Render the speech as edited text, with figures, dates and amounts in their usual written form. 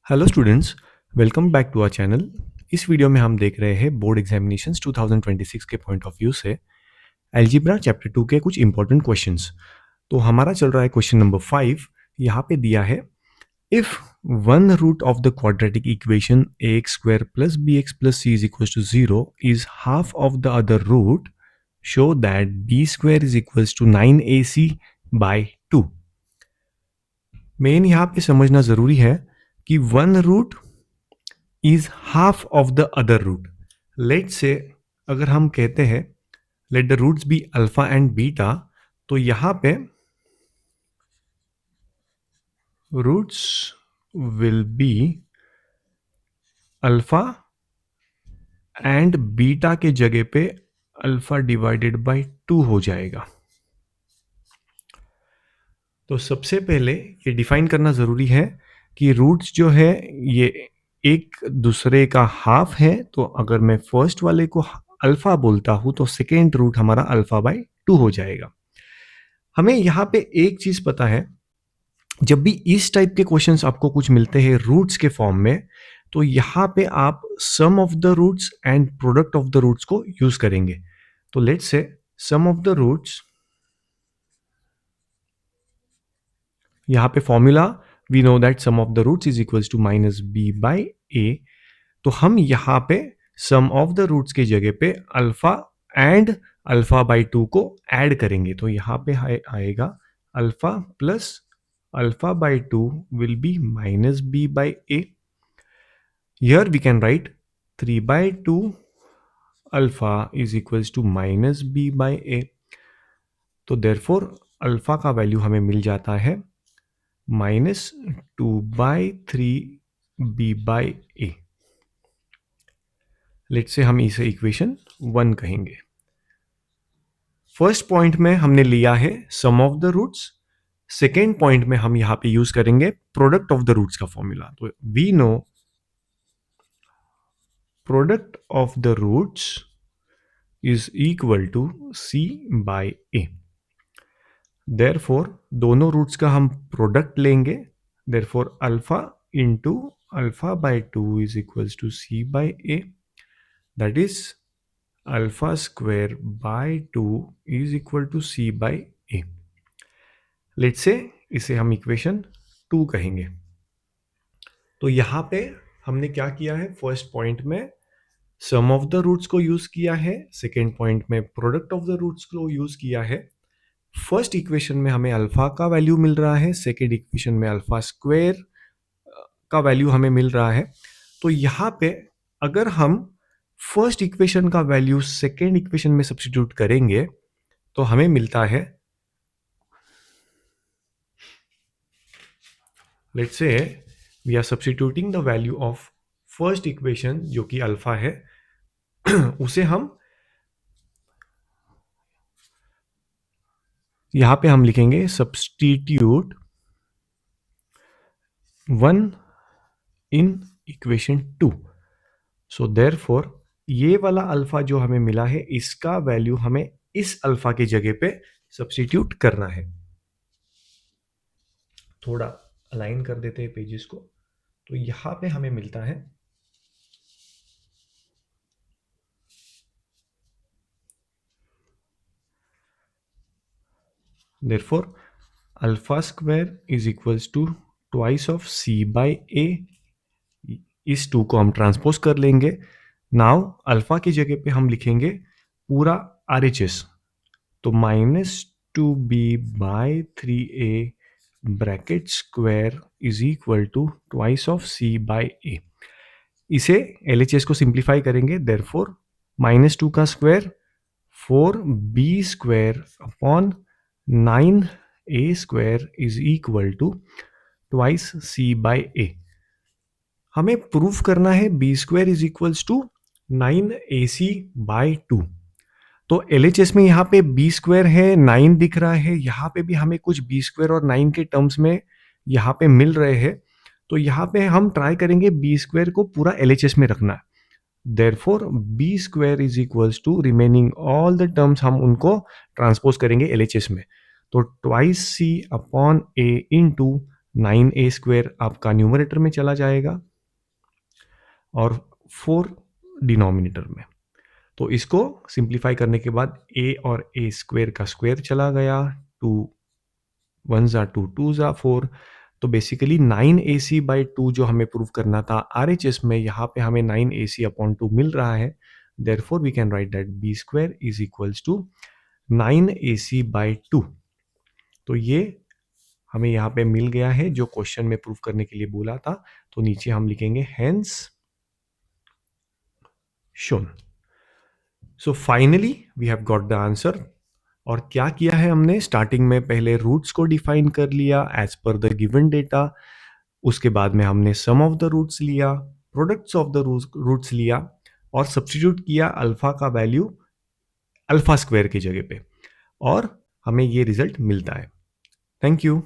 Hello students, welcome back to our channel. इस video में हम देख रहे हैं बोर्ड एग्जामिनेशंस 2026 के पॉइंट ऑफ व्यू से अलजेब्रा चैप्टर 2 के कुछ इंपॉर्टेंट क्वेश्चंस। तो हमारा चल रहा है क्वेश्चन नंबर 5। यहाँ पे दिया है, if one root of the quadratic equation ax square plus bx plus c is equal to 0 is half of the other root, show that b square is equal to 9ac by 2। Main यहाँ पे समझना जरूरी है कि one root is half of the other root. Let's say अगर हम कहते हैं let the roots be alpha and beta, तो यहां पे roots will be alpha and beta के जगह पे अल्फा डिवाइडेड बाय 2 हो जाएगा। तो सबसे पहले ये डिफाइन करना जरूरी है कि रूट्स जो है ये एक दूसरे का हाफ है। तो अगर मैं फर्स्ट वाले को अल्फा बोलता हूं तो सेकेंड रूट हमारा अल्फा बाय 2 हो जाएगा। हमें यहाँ पे एक चीज पता है, जब भी इस टाइप के क्वेश्चंस आपको कुछ मिलते हैं रूट्स के फॉर्म में, तो यहाँ पे आप sum of the roots and product of the roots को यूज करेंगे। तो let's say some of the roots, यहाँ पे formula we know that sum of the roots is equals to minus B by A. तो हम यहाँ पे सम of the roots की जगह पे अल्फा एंड अल्फा बाई 2 को ऐड करेंगे। तो यहाँ पे आएगा alpha plus alpha by 2 will be minus b by a. Here we can write 3 by 2 alpha is equals to minus b by a. तो therefore अल्फा का वैल्यू हमें मिल जाता है माइनस 2/3 b/a। लेट्स से हम इसे इक्वेशन 1 कहेंगे। First point में हमने लिया है sum of the roots, second point में हम यहां पे यूज करेंगे प्रोडक्ट ऑफ द रूट्स का फॉर्मूला। तो we know product of the roots is equal to c by a। Therefore दोनों रूट्स का हम प्रोडक्ट लेंगे। Therefore alpha into alpha by 2 is equal to c by a, that is alpha square by 2 is equal to c by a। Let's say इसे हम equation 2 कहेंगे। तो यहां पे हमने क्या किया है, फर्स्ट पॉइंट में सम ऑफ द रूट्स को यूज किया है, सेकेंड पॉइंट में प्रोडक्ट ऑफ द रूट्स को यूज किया है। फर्स्ट इक्वेशन में हमें अल्फा का वैल्यू मिल रहा है, सेकेंड इक्वेशन में अल्फा स्क्वायर का वैल्यू हमें मिल रहा है। तो यहां पे अगर हम फर्स्ट इक्वेशन का वैल्यू सेकेंड इक्वेशन में सब्स्टिट्यूट करेंगे तो हमें मिलता है, let's say we are substituting the value of first equation जो कि अल्फा है उसे हम यहां पे हम लिखेंगे substitute 1 in equation 2। So therefore ये वाला अल्फा जो हमें मिला है इसका वैल्यू हमें इस अल्फा की जगह पे सब्स्टिट्यूट करना है। थोड़ा अलाइन कर देते हैं पेजेस को। तो यहां पे हमें मिलता है therefore alpha square is equals to twice of c by a। इस 2 को हम ट्रांसपोज कर लेंगे। नाउ अल्फा की जगह पे हम लिखेंगे पूरा RHS, तो -2b/3a bracket square is equal to twice of c by a। इसे LHS को सिंप्लीफाई करेंगे, देयरफॉर -2 का square 4b square upon 9a square is equal to twice c by a। हमें प्रूफ करना है b square is equals to 9ac by 2। तो LHS में यहाँ पे b स्क्वायर है, 9 दिख रहा है, यहाँ पे भी हमें कुछ b स्क्वायर और 9 के टर्म्स में यहाँ पे मिल रहे हैं। तो यहाँ पे हम ट्राई करेंगे b स्क्वायर को पूरा LHS में रखना। Therefore b square is equals to remaining all the terms हम उनको ट्रांसपोज करेंगे LHS में। तो twice c upon a into 9a² आपका न्यूमरेटर में चला जाएगा और 4 डिनोमिनेटर में। तो इसको सिंप्लीफाई करने के बाद a और a² का स्क्वायर चला गया, 2 1 जा 2 2 जा 4। तो बेसिकली 9ac/2 जो हमें प्रूव करना था RHS में, यहाँ पे हमें 9ac/2 मिल रहा है। Therefore we can write that b² is equals to 9ac/2। तो ये हमें यहाँ पे मिल गया है जो क्वेश्चन में प्रूव करने के लिए बोला था। तो नीचे हम लिखेंगे hence shown. So finally we have got the answer. और क्या किया है हमने, स्टार्टिंग में पहले रूट्स को डिफाइन कर लिया as per the given data, उसके बाद में हमने सम ऑफ द रूट्स लिया, प्रोडक्ट्स ऑफ द रूट्स लिया और सब्स्टिट्यूट किया अल्फा का वैल्यू अल्फा स्क्वायर की जगह पे, और हमें ये रिजल्ट मिलता है। Thank you.